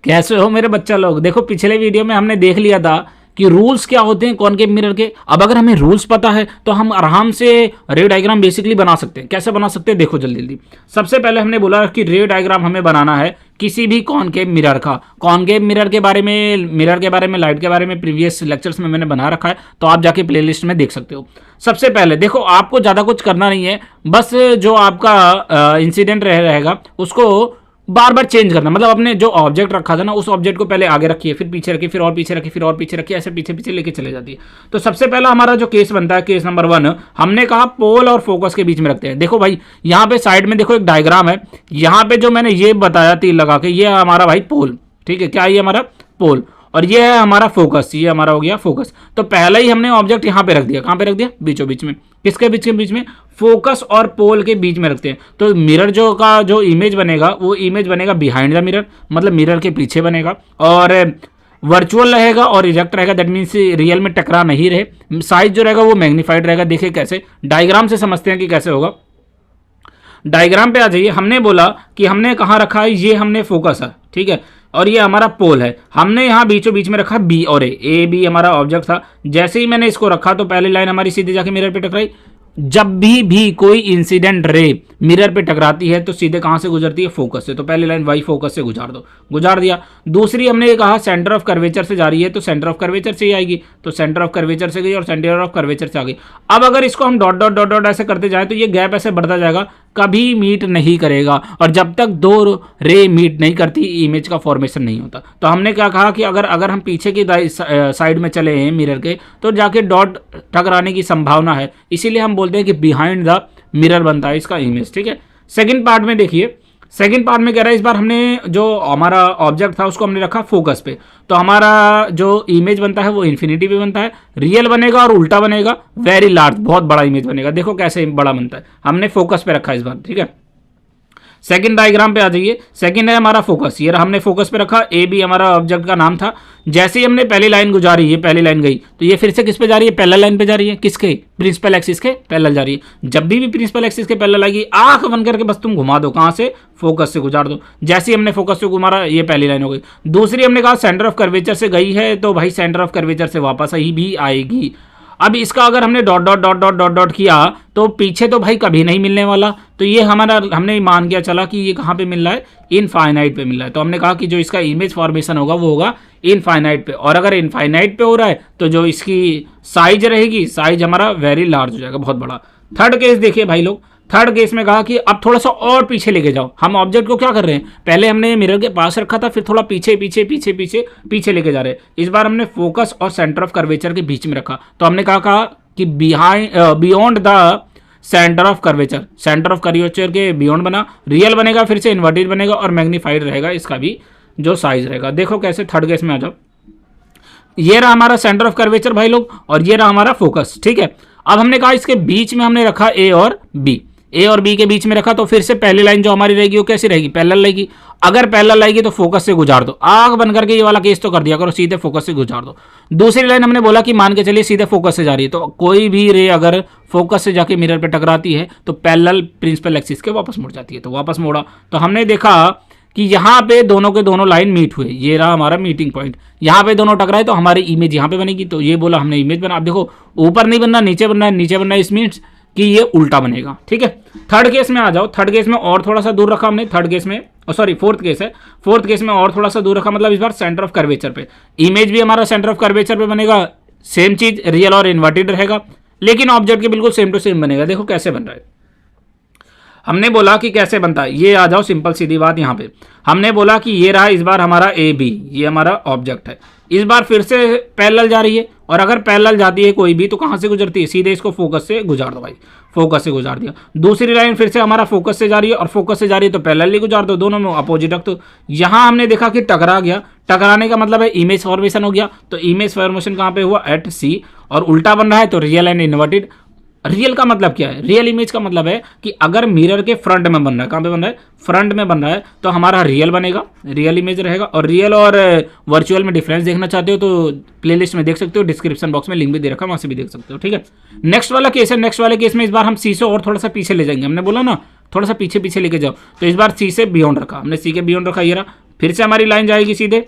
कैसे हो मेरे बच्चा लोग। देखो पिछले वीडियो में हमने देख लिया था कि रूल्स क्या होते हैं कॉनकेव मिरर के। अब अगर हमें रूल्स पता है तो हम आराम से रे डायग्राम बेसिकली बना सकते हैं। कैसे बना सकते हैं देखो जल्दी जल्दी। सबसे पहले हमने बोला कि रे डायग्राम हमें बनाना है किसी भी कॉनकेव मिरर का। कॉनकेव मिरर के बारे में लाइट के बारे में प्रीवियस लेक्चर्स में मैंने बना रखा है, तो आप जाके प्लेलिस्ट में देख सकते हो। सबसे पहले देखो आपको ज़्यादा कुछ करना नहीं है, बस जो आपका इंसिडेंट रहेगा उसको बार बार चेंज करना। मतलब आपने जो ऑब्जेक्ट रखा था ना उस ऑब्जेक्ट को पहले आगे रखिए, फिर पीछे रखिए, फिर और पीछे रखिए, फिर और पीछे रखिए, ऐसे पीछे पीछे लेके चले जाती है। तो सबसे पहला हमारा जो केस बनता है, केस नंबर 1, हमने कहा पोल और फोकस के बीच में रखते हैं। देखो भाई यहाँ पे साइड में देखो एक डायग्राम है, यहाँ पे जो मैंने ये बताया तीर लगा के, ये हमारा भाई पोल, ठीक है, क्या ये हमारा पोल, और ये है हमारा फोकस, ये हमारा हो गया फोकस। तो पहले ही हमने ऑब्जेक्ट यहाँ पे रख दिया। कहाँ पे रख दिया? बीचों बीच में। किसके बीच में? फोकस और पोल के बीच में रखते हैं। तो मिरर जो इमेज बनेगा वो इमेज बनेगा बिहाइंड द मिरर, मतलब मिरर के पीछे बनेगा, और वर्चुअल रहेगा और इरेक्ट रहेगा। दैट मीन्स रियल में टकरा नहीं रहे। साइज जो रहेगा वो मैग्नीफाइड रहेगा। देखिए कैसे, डायग्राम से समझते हैं कि कैसे होगा। डायग्राम पे आ जाइए। हमने बोला कि हमने कहाँ रखा है, ये हमने फोकस है, ठीक है, और ये हमारा पोल है। हमने यहाँ बीचों बीच में रखा बी और ए बी हमारा ऑब्जेक्ट था। जैसे ही मैंने इसको रखा तो पहली लाइन हमारी सीधे जाके मिरर पे टकराई। जब भी कोई इंसिडेंट रे मिरर पे टकराती है तो सीधे कहाँ से गुजरती है? फोकस से। तो पहली लाइन वाई फोकस से गुजार दो, गुजार दिया। दूसरी हमने ये कहा सेंटर ऑफ कर्वेचर से जा रही है, तो सेंटर ऑफ कर्वेचर से ही आएगी। तो सेंटर ऑफ कर्वेचर से गई और सेंटर ऑफ कर्वेचर से आ गई। अब अगर इसको हम डॉट डॉट डॉट डॉट ऐसे करते जाए तो ये गैप ऐसे बढ़ता जाएगा, कभी मीट नहीं करेगा। और जब तक दो रे मीट नहीं करती इमेज का फॉर्मेशन नहीं होता। तो हमने क्या कहा कि अगर हम पीछे की साइड में चले हैं मिरर के तो जाके डॉट टकराने की संभावना है, इसीलिए हम बोलते हैं कि बिहाइंड द मिरर बनता है इसका इमेज, ठीक है। सेकंड पार्ट में देखिए, सेकंड पार्ट में कह रहा है इस बार हमने जो हमारा ऑब्जेक्ट था उसको हमने रखा फोकस पे। तो हमारा जो इमेज बनता है वो इन्फिनिटी पे बनता है, रियल बनेगा और उल्टा बनेगा, वेरी लार्ज, बहुत बड़ा इमेज बनेगा। देखो कैसे बड़ा बनता है, हमने फोकस पे रखा इस बार, ठीक है। सेकंड डायग्राम पे आ जाइए। सेकंड है हमारा फोकस, ये हमने फोकस पे रखा, ए बी हमारा ऑब्जेक्ट का नाम था। जैसे ही हमने पहली लाइन गुजारी, ये पहली लाइन गई, तो ये फिर से किस पे जा रही है? पैरेलल लाइन पे जा रही है। किसके? प्रिंसिपल एक्सिस के पैरेलल जा रही है। जब भी प्रिंसिपल एक्सिस के पैरेलल आएगी, आंख बंद करके बस तुम घुमा दो, कहां से? फोकस से गुजार दो। जैसे ही हमने फोकस से घुमारा, ये पहली लाइन हो गई। दूसरी हमने कहा सेंटर ऑफ कर्वेचर से गई है, तो भाई सेंटर ऑफ कर्वेचर से वापस ही भी आएगी। अब इसका अगर हमने dot dot dot dot dot dot किया तो पीछे तो भाई कभी नहीं मिलने वाला। तो ये हमने मान किया चला कि ये कहाँ पे मिल रहा है? इनफाइनाइट पे मिल रहा है। तो हमने कहा कि जो इसका इमेज फॉर्मेशन होगा वो होगा इनफाइनाइट पे। और अगर इनफाइनाइट पे हो रहा है तो जो इसकी साइज रहेगी, साइज हमारा वेरी लार्ज हो जाएगा, बहुत बड़ा। थर्ड केस देखिए भाई लोग, थर्ड केस में कहा कि अब थोड़ा सा और पीछे लेके जाओ। हम ऑब्जेक्ट को क्या कर रहे हैं? पहले हमने मिरर के पास रखा था, फिर थोड़ा पीछे पीछे पीछे पीछे पीछे लेके जा रहे हैं। इस बार हमने फोकस और सेंटर ऑफ कर्वेचर के बीच में रखा। तो हमने कहा कि beyond the centre of curvature, centre of curvature के बियॉन्ड बना, रियल बनेगा, फिर से इन्वर्टेड बनेगा और मैग्नीफाइड रहेगा इसका भी जो साइज रहेगा। देखो कैसे, थर्ड केस में आ जाओ। ये रहा हमारा सेंटर ऑफ कर्वेचर भाई लोग, और ये रहा हमारा फोकस, ठीक है। अब हमने कहा इसके बीच में हमने रखा ए और बी, ए और बी के बीच में रखा। तो फिर से पहली लाइन जो हमारी रहेगी वो कैसी रहेगी? पैरेलल रहेगी। अगर पैरेलल आएगी तो फोकस से गुजार दो, आंख बंद करके ये वाला केस तो कर दिया करो, सीधे फोकस से गुजार दो। दूसरी लाइन हमने बोला कि मान के चलिए सीधे फोकस से जा रही है, तो कोई भी रे अगर फोकस से जाके मिरर पे टकराती है तो पैरेलल प्रिंसिपल एक्सिस के वापस मुड़ जाती है। तो वापस मोड़ा तो हमने देखा कि यहाँ पे दोनों के दोनों लाइन मीट हुए, ये रहा हमारा मीटिंग पॉइंट। यहाँ पे दोनों टकराए तो हमारी इमेज यहाँ पे बनेगी। तो ये बोला हमने इमेज बना। अब देखो ऊपर नहीं बनना, नीचे बनना है, नीचे बनना है, इस मीन्स कि ये उल्टा बनेगा, ठीक है। थर्ड केस में आ जाओ। थर्ड केस में और थोड़ा सा दूर रखा हमने। थर्ड केस में सॉरी फोर्थ केस है, फोर्थ केस में और थोड़ा सा दूर रखा, मतलब इस बार सेंटर ऑफ कर्वेचर पे। इमेज भी हमारा सेंटर ऑफ कर्वेचर पे बनेगा, सेम चीज रियल और इन्वर्टेड रहेगा, लेकिन ऑब्जेक्ट के बिल्कुल सेम टू सेम बनेगा। देखो कैसे बन रहा है। हमने बोला कि कैसे बनता है, ये आ जाओ, सिंपल सीधी बात। यहाँ पे हमने बोला कि ये रहा इस बार हमारा ए बी, ये हमारा ऑब्जेक्ट है। इस बार फिर से पैरेलल जा रही है, और अगर पैरेलल जाती है कोई भी तो कहाँ से गुजरती है? सीधे इसको फोकस से गुजार दो भाई, फोकस से गुजार दिया। दूसरी लाइन फिर से हमारा फोकस से जा रही है, और फोकस से जा रही है तो पैरेलल गुजार दो, दोनों में अपोजिट रख दो। यहाँ हमने देखा कि टकरा गया, टकराने का मतलब है इमेज फॉर्मेशन हो गया। तो इमेज फॉर्मेशन कहाँ पे हुआ? एट सी। और उल्टा बन रहा है तो रियल एंड इन्वर्टेड। रियल का मतलब क्या है? रियल इमेज का मतलब है कि अगर मिरर के फ्रंट में बन रहा है, कहाँ पे बन रहा है? फ्रंट में बन रहा है, तो हमारा रियल बनेगा, रियल इमेज रहेगा। और रियल और वर्चुअल में डिफरेंस देखना चाहते हो तो प्लेलिस्ट में देख सकते हो, डिस्क्रिप्शन बॉक्स में लिंक भी दे रखा है, वहाँ से भी देख सकते हो, ठीक है। नेक्स्ट वाला केस है। नेक्स्ट वाले केस में इस बार हम सी से और थोड़ा सा पीछे ले जाएंगे। हमने बोला ना थोड़ा सा पीछे पीछे लेके जाओ, तो इस बार सी से बियॉन्ड रखा हमने, सी के बियॉन्ड रखा, ये रहा फिर से हमारी लाइन जाएगी सीधे,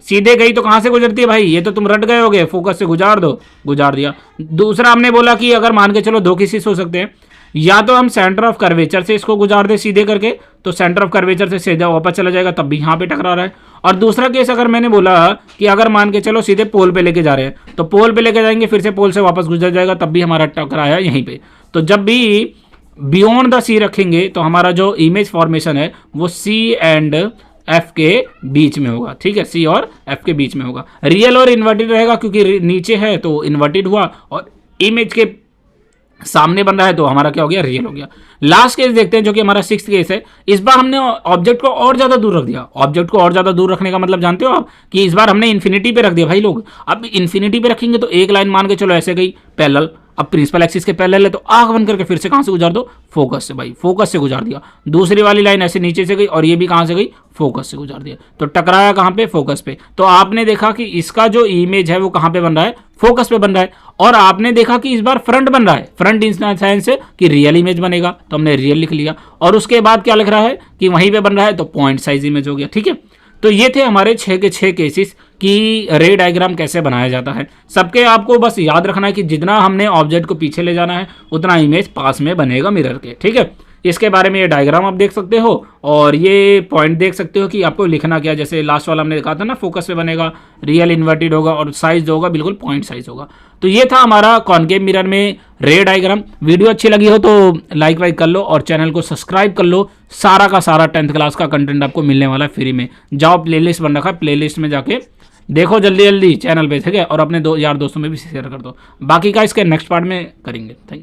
सीधे गई तो कहाँ से गुजरती है भाई, ये तो तुम रट गए होगे, फोकस से गुजार दो, गुजार दिया। दूसरा हमने बोला कि अगर मान के चलो दो केसेस हो सकते हैं, या तो हम सेंटर ऑफ कर्वेचर से इसको गुजार दे सीधे करके, तो सेंटर ऑफ कर्वेचर से सीधा वापस चला जाएगा, तब भी यहाँ पे टकरा रहा है। और दूसरा केस अगर मैंने बोला कि अगर मान के चलो सीधे पोल पे लेके जा रहे हैं, तो पोल पे लेके जाएंगे, फिर से पोल से वापस गुजर जाएगा, तब भी हमारा टकराया यहीं पे। तो जब भी बियॉन्ड द सी रखेंगे तो हमारा जो इमेज फॉर्मेशन है वो सी एंड एफ के बीच में होगा, ठीक है, सी और एफ के बीच में होगा। रियल और इन्वर्टेड रहेगा क्योंकि नीचे है तो इन्वर्टेड हुआ, और इमेज के सामने बन रहा है तो हमारा क्या हो गया, रियल हो गया। लास्ट केस देखते हैं जो कि हमारा 6th केस है। इस बार हमने ऑब्जेक्ट को और ज्यादा दूर रख दिया। ऑब्जेक्ट को और ज्यादा दूर रखने का मतलब जानते हो आप, कि इस बार हमने इन्फिनिटी पे रख दिया भाई लोग। अब इन्फिनिटी पे रखेंगे तो एक लाइन मान के चलो ऐसे गई पैरेलल, अब प्रिंसिपल एक्सिस के पैरेलल है तो आंख बंद करके फिर से कहां से गुजार दो, फोकस से भाई, फोकस से गुजार दिया। दूसरी वाली लाइन ऐसे नीचे से गई और ये भी कहां से गई, फोकस से गुजार दिया, तो टकराया कहां पे, फोकस पे। तो आपने देखा कि इसका जो इमेज है वो कहां पे बन रहा है, फोकस पे बन रहा है। और आपने देखा कि इस बार फ्रंट बन रहा है, फ्रंट इन सेंस कि रियल इमेज बनेगा, तो हमने रियल लिख लिया। और उसके बाद क्या लिख रहा है कि वहीं पे बन रहा है, तो पॉइंट साइज इमेज हो गया, ठीक है। तो ये थे हमारे 6 के 6 केसेस कि रे डायग्राम कैसे बनाया जाता है। सबके आपको बस याद रखना है कि जितना हमने ऑब्जेक्ट को पीछे ले जाना है उतना इमेज पास में बनेगा मिरर के, ठीक है। इसके बारे में ये डायग्राम आप देख सकते हो और ये पॉइंट देख सकते हो कि आपको लिखना क्या, जैसे लास्ट वाला हमने कहा था ना, फोकस पे बनेगा, रियल इन्वर्टेड होगा और साइज जो होगा बिल्कुल पॉइंट साइज होगा। तो ये था हमारा कॉनकेव मिरर में रे डायग्राम। वीडियो अच्छी लगी हो तो लाइक वाइक कर लो और चैनल को सब्सक्राइब कर लो। सारा का सारा 10th क्लास का कंटेंट आपको मिलने वाला है फ्री में। जाओ प्लेलिस्ट बन रखा है, प्लेलिस्ट में जाके देखो जल्दी जल्दी चैनल पे, ठीक है, और अपने यार दोस्तों में भी शेयर कर दो। बाकी का इसके नेक्स्ट पार्ट में करेंगे। Thank you.